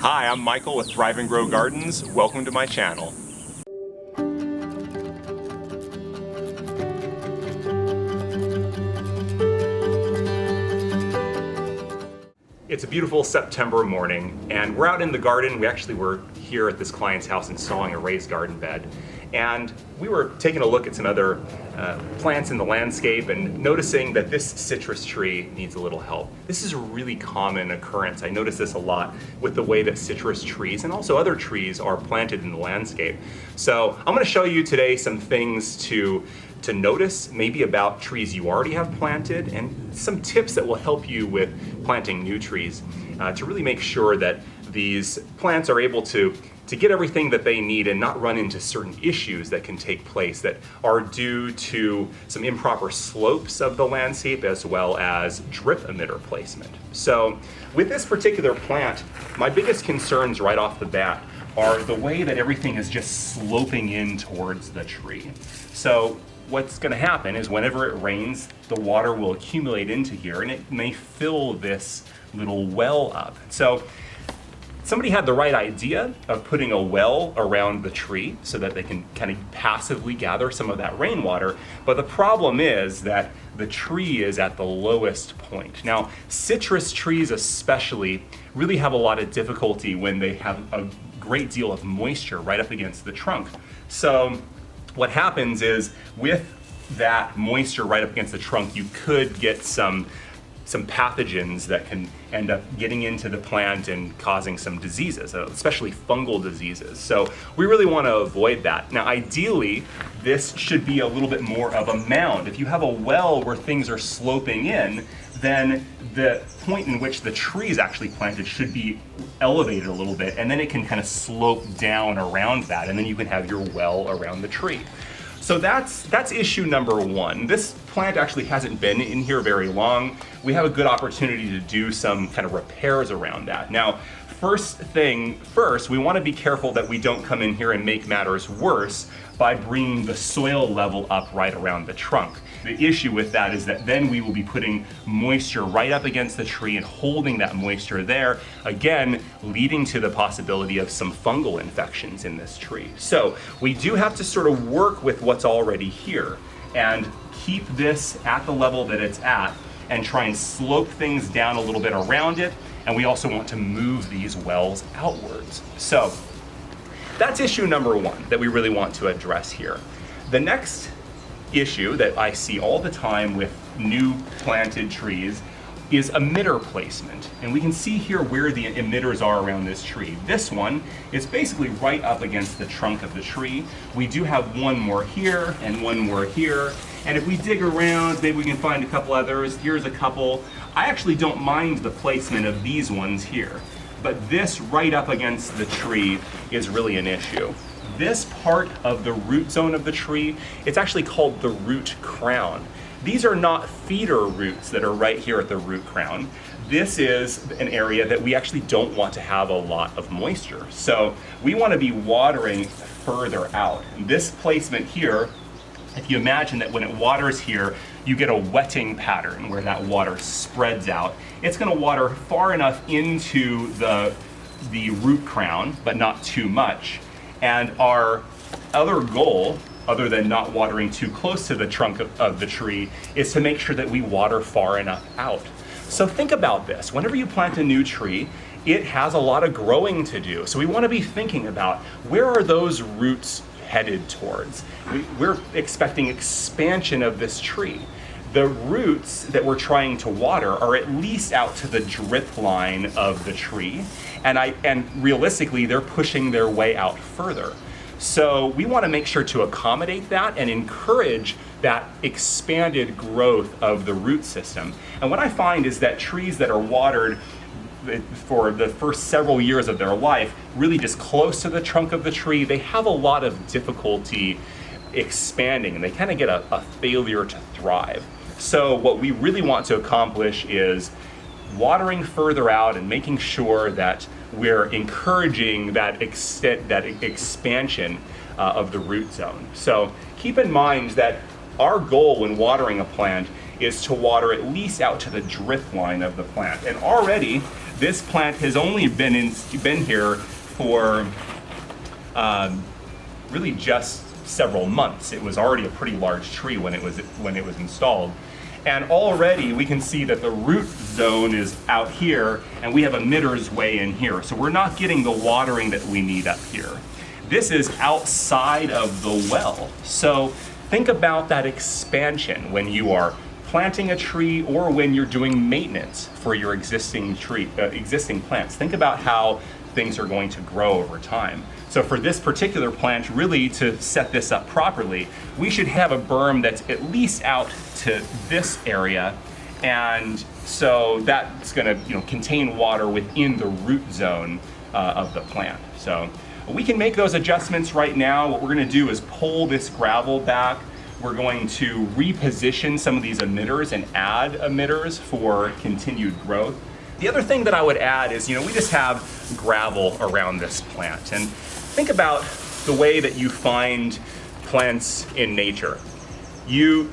Hi, I'm Michael with Thrive and Grow Gardens. Welcome to my channel. It's a beautiful September morning, and we're out in the garden. We actually were here at this client's house installing a raised garden bed, and we were taking a look at some other plants in the landscape and noticing that this citrus tree needs a little help. This is a really common occurrence. I notice this a lot with the way that citrus trees and also other trees are planted in the landscape. So I'm going to show you today some things to notice, maybe about trees you already have planted, and some tips that will help you with planting new trees to really make sure that these plants are able to get everything that they need and not run into certain issues that can take place that are due to some improper slopes of the landscape as well as drip emitter placement. So with this particular plant, my biggest concerns right off the bat are the way that everything is just sloping in towards the tree. So what's going to happen is whenever it rains, the water will accumulate into here and it may fill this little well up. So somebody had the right idea of putting a well around the tree so that they can kind of passively gather some of that rainwater, but the problem is that the tree is at the lowest point. Now, citrus trees especially really have a lot of difficulty when they have a great deal of moisture right up against the trunk. So what happens is with that moisture right up against the trunk, you could get some pathogens that can end up getting into the plant and causing some diseases, especially fungal diseases. So we really want to avoid that. Now, ideally, this should be a little bit more of a mound. If you have a well where things are sloping in, then the point in which the tree is actually planted should be elevated a little bit, and then it can kind of slope down around that, and then you can have your well around the tree. So that's issue number one. This plant actually hasn't been in here very long. We have a good opportunity to do some kind of repairs around that. Now, first thing first, we want to be careful that we don't come in here and make matters worse by bringing the soil level up right around the trunk. The issue with that is that then we will be putting moisture right up against the tree and holding that moisture there, again, leading to the possibility of some fungal infections in this tree. So we do have to sort of work with what's already here and keep this at the level that it's at and try and slope things down a little bit around it. And we also want to move these wells outwards. So that's issue number one that we really want to address here. The next issue that I see all the time with new planted trees is emitter placement. And we can see here where the emitters are around this tree. This one is basically right up against the trunk of the tree. We do have one more here and one more here. And if we dig around, maybe we can find a couple others. Here's a couple. I actually don't mind the placement of these ones here, but this right up against the tree is really an issue. This part of the root zone of the tree, it's actually called the root crown. These are not feeder roots that are right here at the root crown. This is an area that we actually don't want to have a lot of moisture. So we want to be watering further out. This placement here, if you imagine that when it waters here, you get a wetting pattern where that water spreads out. It's going to water far enough into the root crown, but not too much. And our other goal, other than not watering too close to the trunk of the tree, is to make sure that we water far enough out. So think about this. Whenever you plant a new tree, it has a lot of growing to do. So we want to be thinking about where are those roots headed towards. We're expecting expansion of this tree. The roots that we're trying to water are at least out to the drip line of the tree, and realistically, they're pushing their way out further. So we want to make sure to accommodate that and encourage that expanded growth of the root system. And what I find is that trees that are watered for the first several years of their life, really just close to the trunk of the tree, they have a lot of difficulty expanding, and they kind of get a failure to thrive. So what we really want to accomplish is watering further out and making sure that we're encouraging that expansion of the root zone. So keep in mind that our goal when watering a plant is to water at least out to the drip line of the plant. And already This plant has only been here for really just several months. It was already a pretty large tree when it was installed. And already we can see that the root zone is out here and we have emitters way in here. So we're not getting the watering that we need up here. This is outside of the well. So think about that expansion when you are planting a tree or when you're doing maintenance for your existing plants. Think about how things are going to grow over time. So for this particular plant, really to set this up properly, we should have a berm that's at least out to this area, and so that's going to contain water within the root zone of the plant. So we can make those adjustments right now. What we're going to do is pull this gravel back. We're going to reposition some of these emitters and add emitters for continued growth. The other thing that I would add is, we just have gravel around this plant. And think about the way that you find plants in nature. You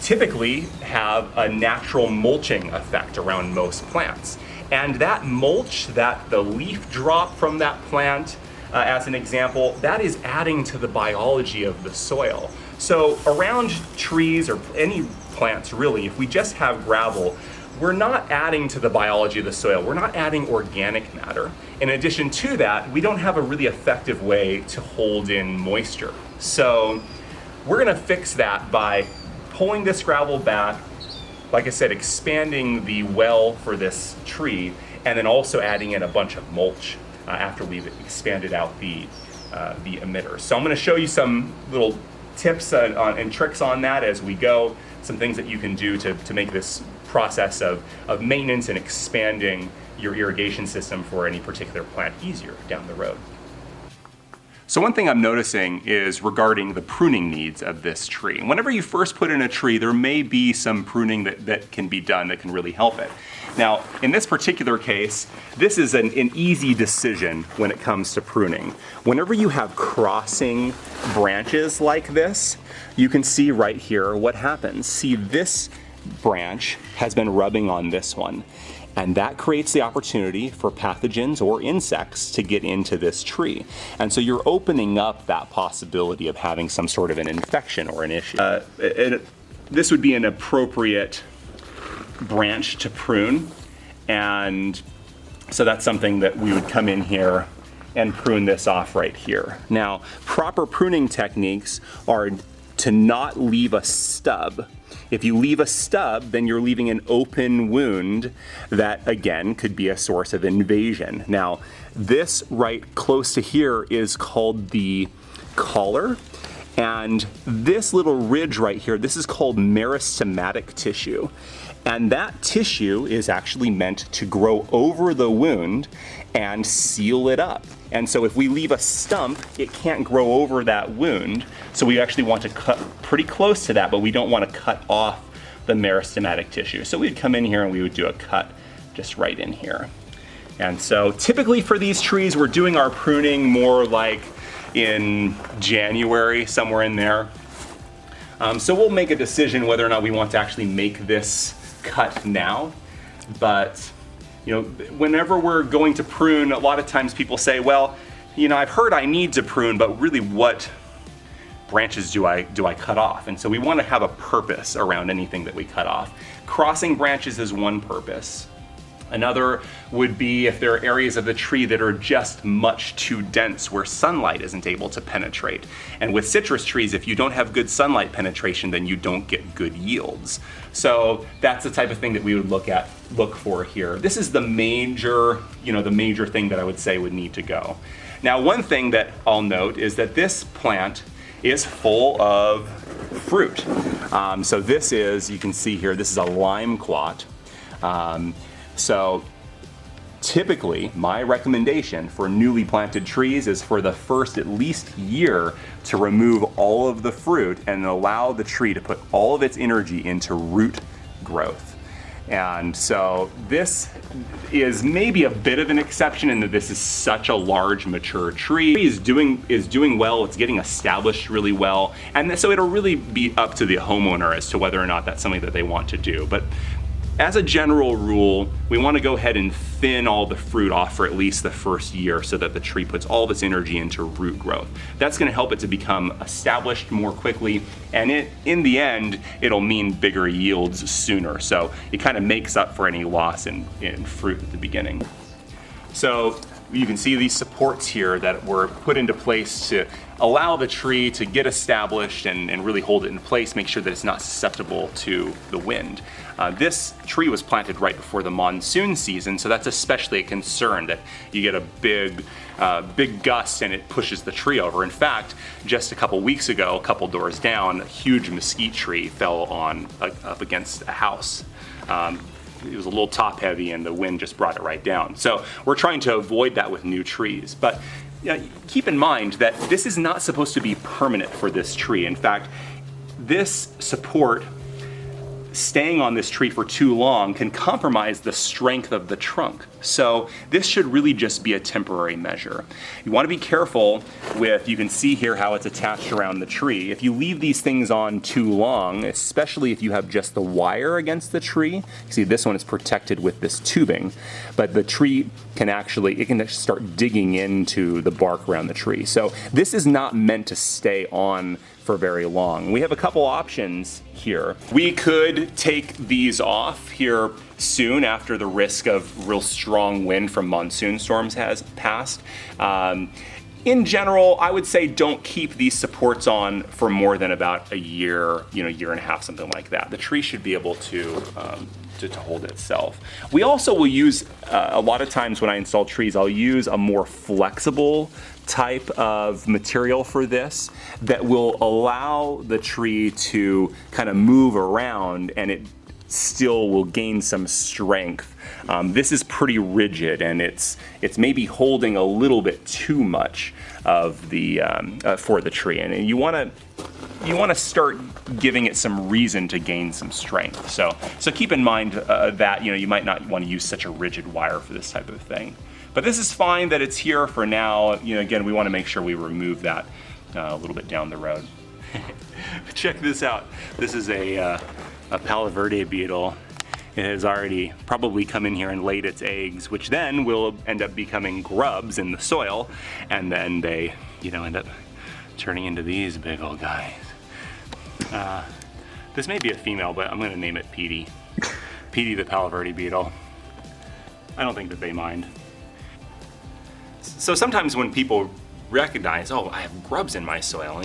typically have a natural mulching effect around most plants. And that mulch, the leaf drop from that plant, as an example, that is adding to the biology of the soil. So around trees or any plants really, if we just have gravel, we're not adding to the biology of the soil. We're not adding organic matter. In addition to that, we don't have a really effective way to hold in moisture. So we're gonna fix that by pulling this gravel back, like I said, expanding the well for this tree, and then also adding in a bunch of mulch after we've expanded out the emitter. So I'm gonna show you some little tips and tricks on that as we go, some things that you can do to make this process of maintenance and expanding your irrigation system for any particular plant easier down the road. So one thing I'm noticing is regarding the pruning needs of this tree. Whenever you first put in a tree, there may be some pruning that can be done that can really help it. Now, in this particular case, this is an easy decision when it comes to pruning. Whenever you have crossing branches like this, you can see right here what happens. See, this branch has been rubbing on this one, and that creates the opportunity for pathogens or insects to get into this tree. And so you're opening up that possibility of having some sort of an infection or an issue. This would be an appropriate branch to prune, and so that's something that we would come in here and prune this off right here. Now, proper pruning techniques are to not leave a stub. If you leave a stub, then you're leaving an open wound that, again, could be a source of invasion. Now, this right close to here is called the collar, and this little ridge right here, this is called meristematic tissue. And that tissue is actually meant to grow over the wound and seal it up. And so if we leave a stump, it can't grow over that wound. So we actually want to cut pretty close to that, but we don't want to cut off the meristematic tissue. So we'd come in here and we would do a cut just right in here. And so typically for these trees, we're doing our pruning more like in January, somewhere in there. So we'll make a decision whether or not we want to actually make this cut now. But whenever we're going to prune, a lot of times people say, well, I've heard I need to prune, but really what branches do I cut off? And so we want to have a purpose around anything that we cut off. Crossing branches is one purpose. Another would be if there are areas of the tree that are just much too dense where sunlight isn't able to penetrate. And with citrus trees, if you don't have good sunlight penetration, then you don't get good yields. So that's the type of thing that we would look for here. This is the major thing that I would say would need to go. Now, one thing that I'll note is that this plant is full of fruit. So this is, you can see here, this is a lime quat. So typically, my recommendation for newly planted trees is for the first at least year to remove all of the fruit and allow the tree to put all of its energy into root growth. And so this is maybe a bit of an exception in that this is such a large mature tree. Is doing well, it's getting established really well, and so it'll really be up to the homeowner as to whether or not that's something that they want to do. But As a general rule, we want to go ahead and thin all the fruit off for at least the first year so that the tree puts all of its energy into root growth. That's going to help it to become established more quickly, and in the end, it'll mean bigger yields sooner. So it kind of makes up for any loss in fruit at the beginning. So you can see these supports here that were put into place to allow the tree to get established and really hold it in place, make sure that it's not susceptible to the wind. This tree was planted right before the monsoon season, so that's especially a concern that you get a big gust and it pushes the tree over. In fact, just a couple weeks ago, a couple doors down, a huge mesquite tree fell up against a house. It was a little top heavy and the wind just brought it right down. So we're trying to avoid that with new trees. But keep in mind that this is not supposed to be permanent for this tree. In fact, this support staying on this tree for too long can compromise the strength of the trunk. So this should really just be a temporary measure. You want to be careful with, you can see here how it's attached around the tree. If you leave these things on too long, especially if you have just the wire against the tree, you see this one is protected with this tubing, but the tree can actually start digging into the bark around the tree. So this is not meant to stay on for very long. We have a couple options here. We could take these off here soon after the risk of real strong wind from monsoon storms has passed. In general, I would say don't keep these supports on for more than about a year, year and a half, something like that. The tree should be able to hold itself. We also will use, a lot of times when I install trees, I'll use a more flexible type of material for this that will allow the tree to kind of move around and it still will gain some strength. This is pretty rigid and it's maybe holding a little bit too much of the for the tree, and you want to start giving it some reason to gain some strength. So keep in mind that you might not want to use such a rigid wire for this type of thing. But this is fine that it's here for now. Again, we want to make sure we remove that a little bit down the road. Check this out. This is a Palo Verde beetle. It has already probably come in here and laid its eggs, which then will end up becoming grubs in the soil, and then they, end up turning into these big old guys. This may be a female, but I'm going to name it Petey. Petey the Palo Verde beetle. I don't think that they mind. So sometimes when people recognize, oh, I have grubs in my soil,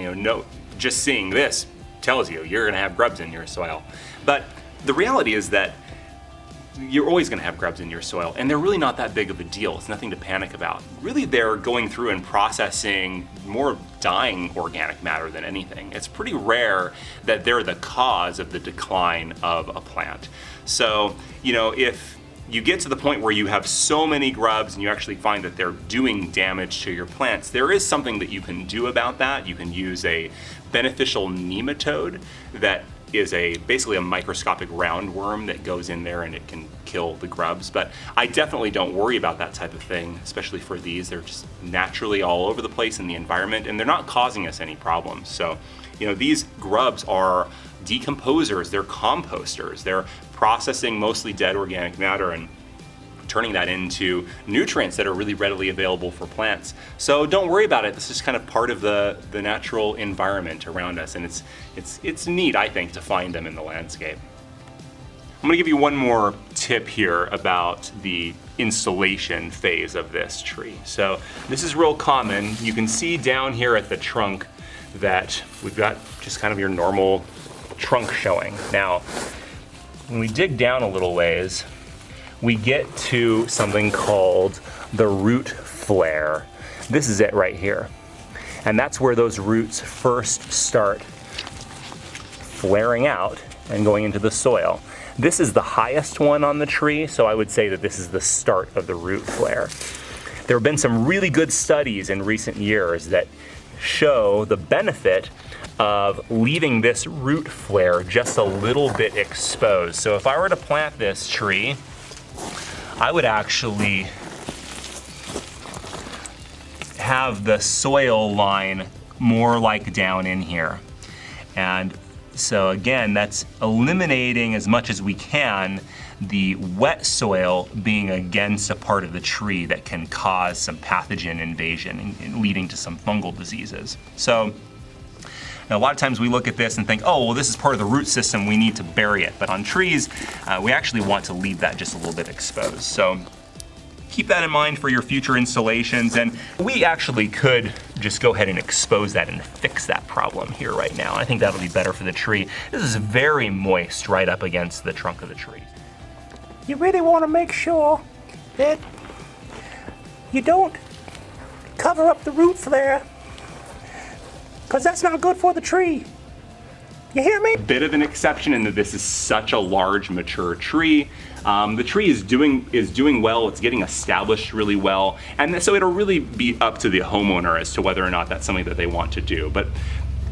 just seeing this tells you you're going to have grubs in your soil. But the reality is that you're always going to have grubs in your soil, and they're really not that big of a deal. It's nothing to panic about. Really, they're going through and processing more dying organic matter than anything. It's pretty rare that they're the cause of the decline of a plant. So, if you get to the point where you have so many grubs and you actually find that they're doing damage to your plants, there is something that you can do about that. You can use a beneficial nematode that is basically a microscopic roundworm that goes in there and it can kill the grubs. But I definitely don't worry about that type of thing, especially for these. They're just naturally all over the place in the environment and they're not causing us any problems. So, these grubs are decomposers, they're composters, they're processing mostly dead organic matter and turning that into nutrients that are really readily available for plants. So don't worry about it. This is kind of part of the natural environment around us, and it's neat, I think, to find them in the landscape. I'm going to give you one more tip here about the installation phase of this tree. So this is real common. You can see down here at the trunk that we've got just kind of your normal trunk showing. Now, when we dig down a little ways, we get to something called the root flare. This is it right here. And that's where those roots first start flaring out and going into the soil. This is the highest one on the tree, so I would say that this is the start of the root flare. There have been some really good studies in recent years that show the benefit of leaving this root flare just a little bit exposed. So if I were to plant this tree, I would actually have the soil line more like down in here. And so again, that's eliminating as much as we can the wet soil being against a part of the tree that can cause some pathogen invasion and leading to some fungal diseases. So now, a lot of times we look at this and think, oh, well, this is part of the root system, we need to bury it. But on trees, we actually want to leave that just a little bit exposed. So keep that in mind for your future installations. And we actually could just go ahead and expose that and fix that problem here right now. I think that'll be better for the tree. This is very moist right up against the trunk of the tree. You really want to make sure that you don't cover up the root flare, because that's not good for the tree. You hear me? A bit of an exception in that this is such a large, mature tree. The tree is doing well, it's getting established really well, and so it'll really be up to the homeowner as to whether or not that's something that they want to do. But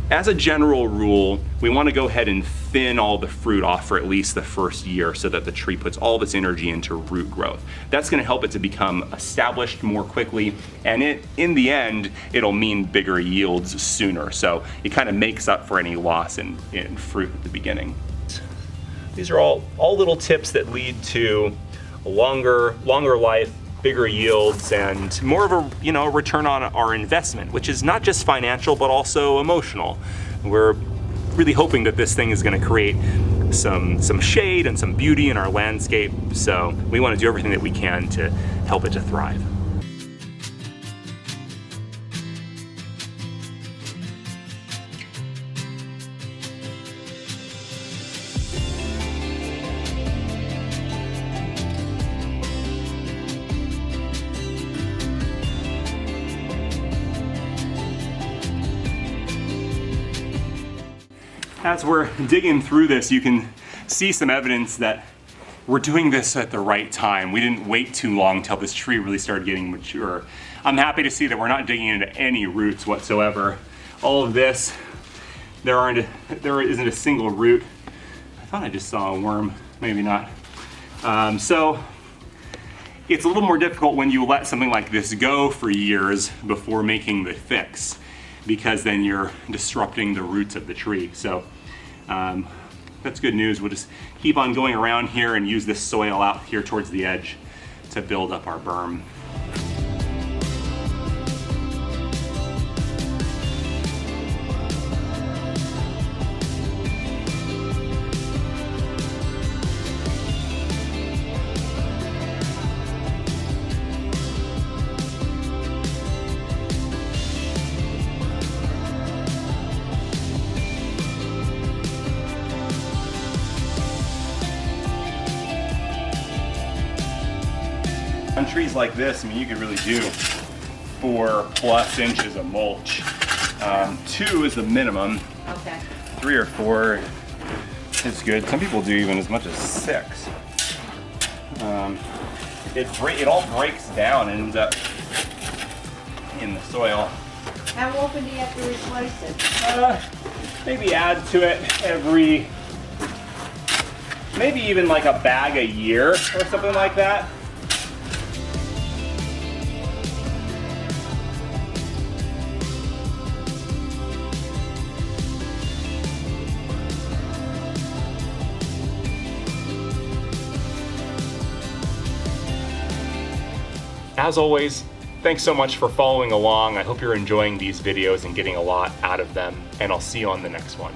as a general rule, we want to go ahead and thin all the fruit off for at least the first year so that the tree puts all of its energy into root growth. That's going to help it to become established more quickly, and in the end, it'll mean bigger yields sooner. So it kind of makes up for any loss in fruit at the beginning. These are all little tips that lead to a longer life, bigger yields, and more of a return on our investment, which is not just financial but also emotional. We're really hoping that this thing is going to create some shade and some beauty in our landscape, so we want to do everything that we can to help it to thrive. As we're digging through this, you can see some evidence that we're doing this at the right time. We didn't wait too long till this tree really started getting mature. I'm happy to see that we're not digging into any roots whatsoever. All of this, there isn't a single root. I thought I just saw a worm, maybe not. So it's a little more difficult when you let something like this go for years before making the fix, because then you're disrupting the roots of the tree. So that's good news. We'll just keep on going around here and use this soil out here towards the edge to build up our berm. On trees like this, I mean, you could really do 4+ inches of mulch. 2 is the minimum. Okay. 3 or 4 is good. Some people do even as much as 6. It all breaks down and ends up in the soil. How often do you have to replace it? Maybe add to it maybe even like a bag a year or something like that. As always, thanks so much for following along. I hope you're enjoying these videos and getting a lot out of them, and I'll see you on the next one.